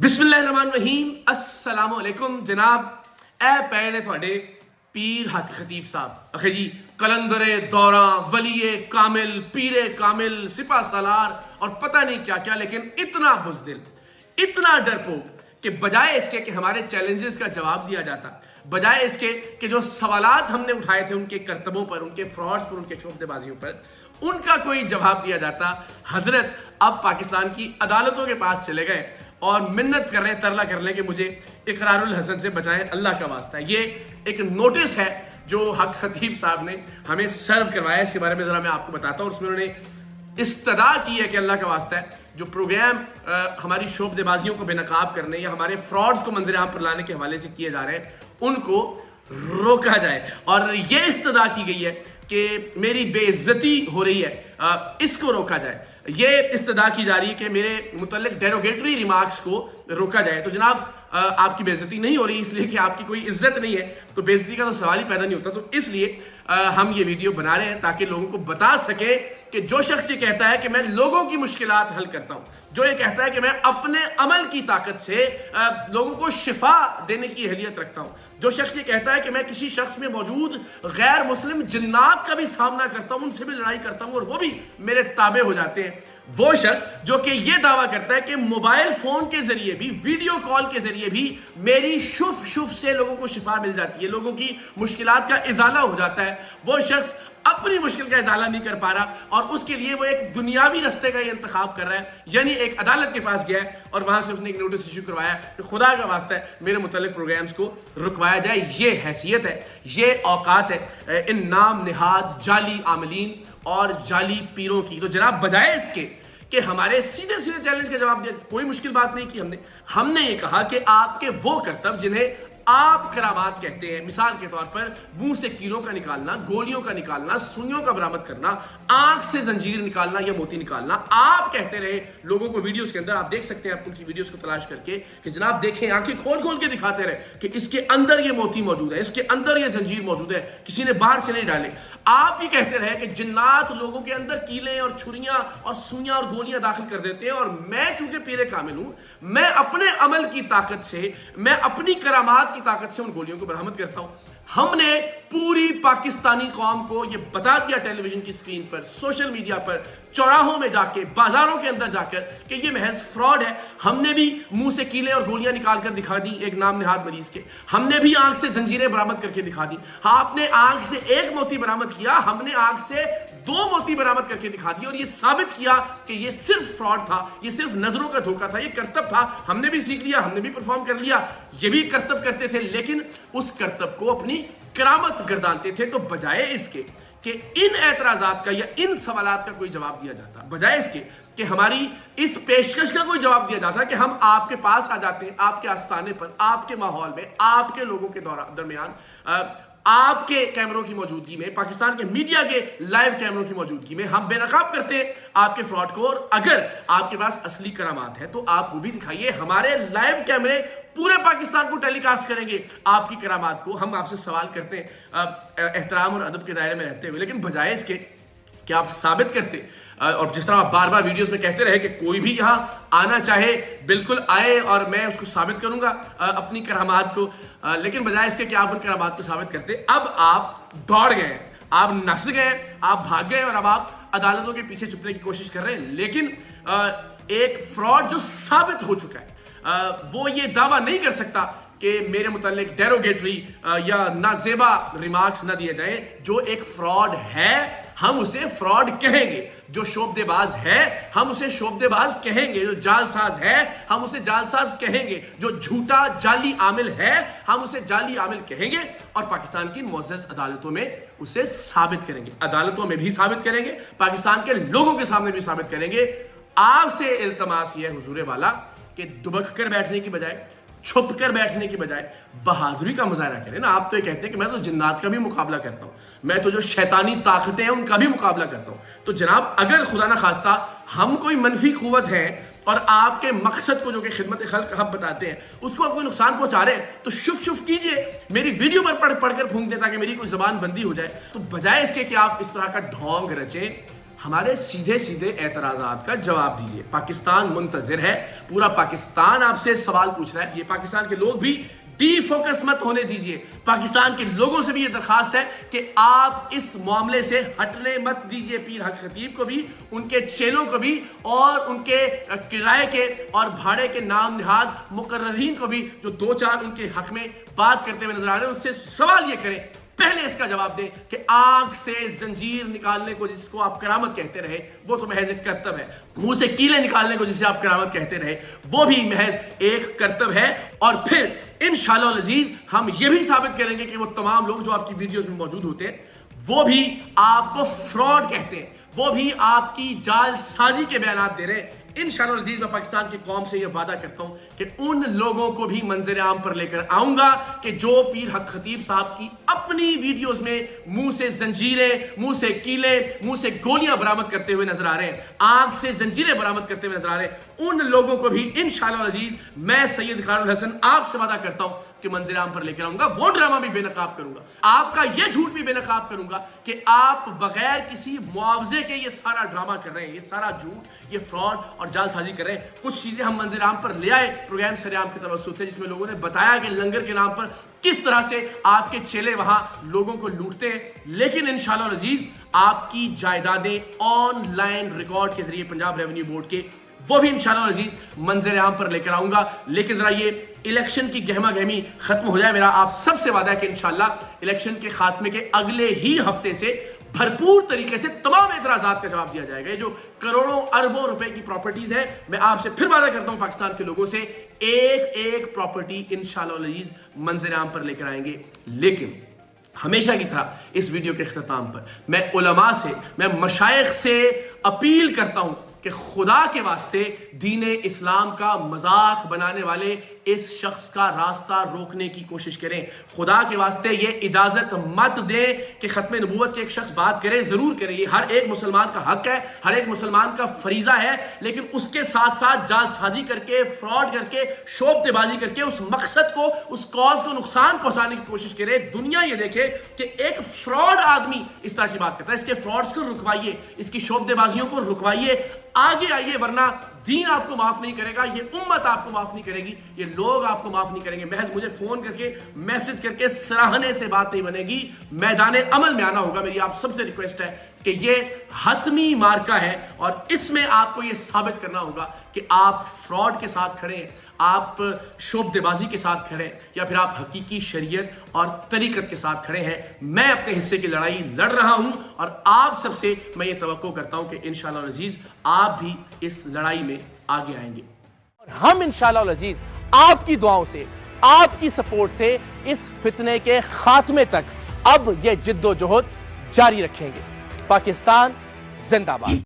बिस्मिल्लाहिर्रहमानिर्रहीम अस्सलामु अलैकुम जनाब। ए पैने थोड़े पीर हाथी खतीब साहब अखे जी कलंदरे दौरा वलीए कामिल पीरे कामिल सिपा सालार और पता नहीं क्या क्या, लेकिन इतना बुज़दिल इतना डरपोक कि बजाय इसके कि हमारे चैलेंजेस का जवाब दिया जाता, बजाय इसके कि जो सवालात हमने उठाए थे उनके करतबों पर, उनके फ्रॉड्स पर, उनके शोबदेबाजियों पर, उनका कोई जवाब दिया जाता, हजरत अब पाकिस्तान की अदालतों के पास चले गए और मिन्नत कर रहे हैं, तरला कर रहे हैं कि मुझे इकरारुल हसन से बचाएं, अल्लाह का वास्ता है। ये एक नोटिस है जो हक खतीब साहब ने हमें सर्व करवाया, इसके बारे में ज़रा मैं आपको बताता हूँ। उसमें उन्होंने इस्तदा की है कि अल्लाह का वास्ता है जो प्रोग्राम हमारी शोबदेबाजियों को बेनकाब करने या हमारे फ्रॉड्स को मंजर आम पर लाने के हवाले से किए जा रहे हैं उनको रोका जाए। और ये इस्तदा की गई है कि मेरी बेइज्जती हो रही है, इसको रोका जाए। ये इस्तदा की जा रही है कि मेरे मुतल्लिक डेरोगेटरी रिमार्क्स को रोका जाए। तो जनाब आपकी बेइज्जती नहीं हो रही इसलिए कि आपकी कोई इज्जत नहीं है, तो बेइज्जती का तो सवाल ही पैदा नहीं होता। तो इसलिए हम ये वीडियो बना रहे हैं ताकि लोगों को बता सके कि जो शख्स ये कहता है कि मैं लोगों की मुश्किलात हल करता हूं, जो ये कहता है कि मैं अपने अमल की ताकत से लोगों को शिफा देने की अहलियत रखता हूं, जो शख्स ये कहता है कि मैं किसी शख्स में मौजूद गैर मुस्लिम जिन्नात का भी सामना करता हूं, उनसे भी लड़ाई करता हूं और वो भी मेरे ताबे हो जाते हैं, वो शख्स जो कि ये दावा करता है कि मोबाइल फोन के जरिए भी, वीडियो कॉल के जरिए भी मेरी शुफ शुफ से लोगों को शिफा मिल जाती है, लोगों की मुश्किलात का इजाला हो जाता है, वो शख्स अपनी मुश्किल का इजाला नहीं कर पा रहा और उसके लिए वो एक दुनियावी रास्ते का इंतखाब कर रहा है। यानी एक अदालत के पास गया है और वहां से उसने एक नोटिस इशू करवाया कि खुदा का वास्ता है मेरे मुतल्लिक प्रोग्राम्स को रुकवाया जाए। ये हैसियत है, ये औकात है इन नाम निहाद जाली आमलीन और जाली पीरों की। तो जनाब बजाय इसके कि हमारे सीधे सीधे चैलेंज का जवाब दिया, कोई मुश्किल बात नहीं की हमने ये कहा कि आपके वो करतब जिन्हें आप करामात कहते हैं, मिसाल के तौर पर मुंह से कीलों का निकालना, गोलियों का निकालना, सुइयों का बरामद करना, आंख से जंजीर निकालना या मोती निकालना, आप कहते रहे लोगों को वीडियोस के अंदर, आप देख सकते हैं आप उनकी वीडियोस को तलाश करके कि जनाब देखें, आंखें खोल खोल के दिखाते रहे कि इसके अंदर ये मोती मौजूद है, इसके अंदर ये जंजीर मौजूद है, किसी ने बाहर से नहीं डाले। आप ये कहते रहे कि जिन्नात लोगों के अंदर कीले और छुरियां और सुइयां और गोलियां दाखिल कर देते हैं और मैं चूंकि पीरे कामिल हूं, मैं अपने अमल की ताकत से, मैं अपनी करामात की ताकत से उन गोलियों को बरामद करता हूं। हमने पूरी पाकिस्तानी कौम को यह बता दिया टेलीविजन की स्क्रीन पर, सोशल मीडिया पर, चौराहों में जाके, बाजारों के अंदर जाकर कि यह महज फ्रॉड है। हमने भी मुंह से कीले और गोलियां निकाल कर दिखा दी एक नाम निहाद मरीज के, हमने भी आंख से जंजीरें बरामद करके दिखा दी। हाँ, आपने आंख से एक मोती बरामद किया, हमने आंख से 2 मोती बरामद करके दिखा दी और यह साबित किया कि यह सिर्फ फ्रॉड था, यह सिर्फ नजरों का धोखा था, यह करतब था। हमने भी सीख लिया, हमने भी परफॉर्म कर लिया, यह भी करतब करते थे, लेकिन उस करतब को अपनी करामत गर्दानते थे। तो बजाय इसके कि इन एतराजात का या इन सवालात का कोई जवाब दिया जाता, बजाय इसके कि हमारी इस पेशकश का कोई जवाब दिया जाता कि हम आपके पास आ जाते हैं, आपके आस्थाने पर, आपके माहौल में, आपके लोगों के दरमियान, आपके कैमरों की मौजूदगी में, पाकिस्तान के मीडिया के लाइव कैमरों की मौजूदगी में हम बेनकाब करते हैं आपके फ्रॉड को। और अगर आपके पास असली करामात है तो आप वो भी दिखाइए, हमारे लाइव कैमरे पूरे पाकिस्तान को टेलीकास्ट करेंगे आपकी करामात को। हम आपसे सवाल करते हैं एहतराम और अदब के दायरे में रहते हुए, लेकिन बजाय इसके कि आप साबित करते और जिस तरह आप बार बार वीडियोस में कहते रहे कि कोई भी यहां आना चाहे बिल्कुल आए और मैं उसको साबित करूंगा अपनी करामात को, लेकिन बजाय इसके कि आप उन करामात को साबित करते, अब आप दौड़ गए, आप नस गए, आप भाग गए और अब आप अदालतों के पीछे छुपने की कोशिश कर रहे हैं। लेकिन एक फ्रॉड जो साबित हो चुका है वो ये दावा नहीं कर सकता कि मेरे मुतालिक डेरोगेटरी या नाजेबा रिमार्क्स ना दिए जाए। जो एक फ्रॉड है हम उसे फ्रॉड कहेंगे, जो शोबदेबाज है हम उसे शोबदेबाज कहेंगे, जो जालसाज है हम उसे जालसाज कहेंगे, जो झूठा जाली आमिल है हम उसे जाली आमिल कहेंगे और पाकिस्तान की मुअज़्ज़ज़ अदालतों में उसे साबित करेंगे, अदालतों में भी साबित करेंगे, पाकिस्तान के लोगों के सामने भी साबित करेंगे। आपसे इल्तमास यह है हुजूर वाला कि दुबक कर बैठने की बजाय, छुप कर बैठने की बजाय बहादुरी का मुजाहरा करें ना। आप तो ये कहते हैं कि मैं तो जिन्नात का भी मुकाबला करता हूं, मैं तो जो शैतानी ताकतें हैं उनका भी मुकाबला करता हूं। तो जनाब अगर खुदा ना खास्ता हम कोई मनफी कुव्वत है और आपके मकसद को जो कि खिदमत खल्क हम बताते हैं उसको आप कोई नुकसान पहुंचा रहे हैं तो शुफ शुफ कीजिए, मेरी वीडियो पर पढ़ कर फूंक दें ताकि मेरी कोई जबान बंदी हो जाए। तो बजाय इसके कि आप इस तरह का ढोंग रचें, हमारे सीधे सीधे एतराजात का जवाब दीजिए। पाकिस्तान मुंतजिर है, पूरा पाकिस्तान आपसे सवाल पूछ रहा है। ये पाकिस्तान के लोग भी डीफोकस मत होने दीजिए। पाकिस्तान के लोगों से भी ये दरखास्त है कि आप इस मामले से हटने मत दीजिए। पीर हक खतीब को भी, उनके चेलों को भी और उनके किराए के और भाड़े के नाम निहाद मुकर्ररीन को भी, जो दो चार उनके हक में बात करते हुए नजर आ रहे हैं, उनसे सवाल ये करें, पहले इसका जवाब दें कि आंख से जंजीर निकालने को जिसको आप करामत कहते रहे वो तो महज एक कर्तव्य है। मुंह से कीले निकालने को जिसे आप करामत कहते रहे वो भी महज एक कर्तव्य है। और फिर इंशाअल्लाह अज़ीज हम ये भी साबित करेंगे कि वो तमाम लोग जो आपकी वीडियोस में मौजूद होते हैं वो भी आपको फ्रॉड कहते हैं, वो भी आपकी जालसाजी के बयानात दे रहे हैं। इंशाअल्लाह अज़ीज मैं पाकिस्तान की कौम से यह वादा करता हूं कि उन लोगों को भी मंजर आम पर लेकर आऊंगा कि जो पीर हक खतीब साहब की अपनी वीडियोस में मुंह से जंजीरें, मुंह से कीले, मुंह से गोलियां बरामद करते हुए नजर आ रहे हैं, आंख से जंजीरें बरामद करते हुए नजर आ रहे हैं, उन लोगों को भी इंशाअल्लाह अज़ीज मैं सैयद इकरारुल हसन आपसे वादा करता हूं कि मंजर आम पर लेकर आऊंगा। वो ड्रामा भी बेनकाब करूंगा, आपका ये झूठ भी बेनकाब करूंगा कि आप बगैर किसी मुआवजे के ये सारा ड्रामा कर रहे हैं, ये सारा झूठ, ये फ्रॉड और जालसाजी कर रहे हैं। कुछ चीजें हम मंजर आम पर ले आए प्रोग्राम सरेआम की तवज्जुह से, जिसमें लोगों ने बताया कि लंगर के नाम पर किस तरह से आपके चेले वहां लोगों को लूटते हैं। लेकिन इंशाअल्लाह अज़ीज आपकी जायदादें ऑनलाइन रिकॉर्ड के जरिए पंजाब रेवेन्यू बोर्ड के वो भी इंशाअल्लाह अज़ीज मंजर आम पर लेकर आऊंगा। लेकिन जरा ये इलेक्शन की गहमा गहमी खत्म हो जाए। मेरा आप सबसे वादा है कि इंशाअल्लाह इलेक्शन के खात्मे के अगले ही हफ्ते से भरपूर तरीके से तमाम एतराजात का जवाब दिया जाएगा। ये जो करोड़ों अरबों रुपए की प्रॉपर्टीज है, मैं आपसे फिर वादा करता हूं पाकिस्तान के लोगों से एक एक प्रॉपर्टी इंशाअल्लाह अज़ीज मंजर आम पर लेकर आएंगे। लेकिन हमेशा की तरह इस वीडियो के इख्तिताम पर मैं उलमा से, मैं मशाइख से अपील करता हूं कि खुदा के वास्ते दीन इस्लाम का मजाक बनाने वाले इस शख्स का रास्ता रोकने की कोशिश करें। खुदा के वास्ते ये इजाजत मत दें कि खत्म नबूवत के एक शख्स बात करे। जरूर करे, ये हर एक मुसलमान का हक है, हर एक मुसलमान का फरीजा है, लेकिन उसके साथ साथ जालसाजी करके, फ्रॉड करके, शोबतेबाजी करके उस मकसद को, उस कॉज को नुकसान पहुंचाने की कोशिश करे। दुनिया ये देखे कि एक फ्रॉड आदमी इस तरह की बात करता है, इसके फ्रॉड्स को रुकवाइए, इसकी शोबतेबाजियों को रुकवाइए, आगे आइए, वरना दीन आपको माफ नहीं करेगा, ये उम्मत आपको माफ नहीं करेगी, ये लोग आपको माफ नहीं करेंगे। महज मुझे फोन करके, मैसेज करके सराहने से बात नहीं बनेगी, मैदान अमल में आना होगा। मेरी आप सबसे रिक्वेस्ट है कि ये हतमी मार्का है और इसमें आपको ये साबित करना होगा कि आप फ्रॉड के साथ खड़े हैं, आप शोबदेबाजी के साथ खड़े हैं, या फिर आप हकीकी शरीयत और तरीकत के साथ खड़े हैं। मैं अपने हिस्से की लड़ाई लड़ रहा हूं और आप सबसे मैं ये तवक्को करता हूं कि इंशाअल्लाह अज़ीज आप भी इस लड़ाई में आगे आएंगे और हम इंशाअल्लाह अज़ीज आपकी दुआओं से, आपकी सपोर्ट से इस फितने के खात्मे तक अब ये जिद्दोजहद जारी रखेंगे। पाकिस्तान जिंदाबाद।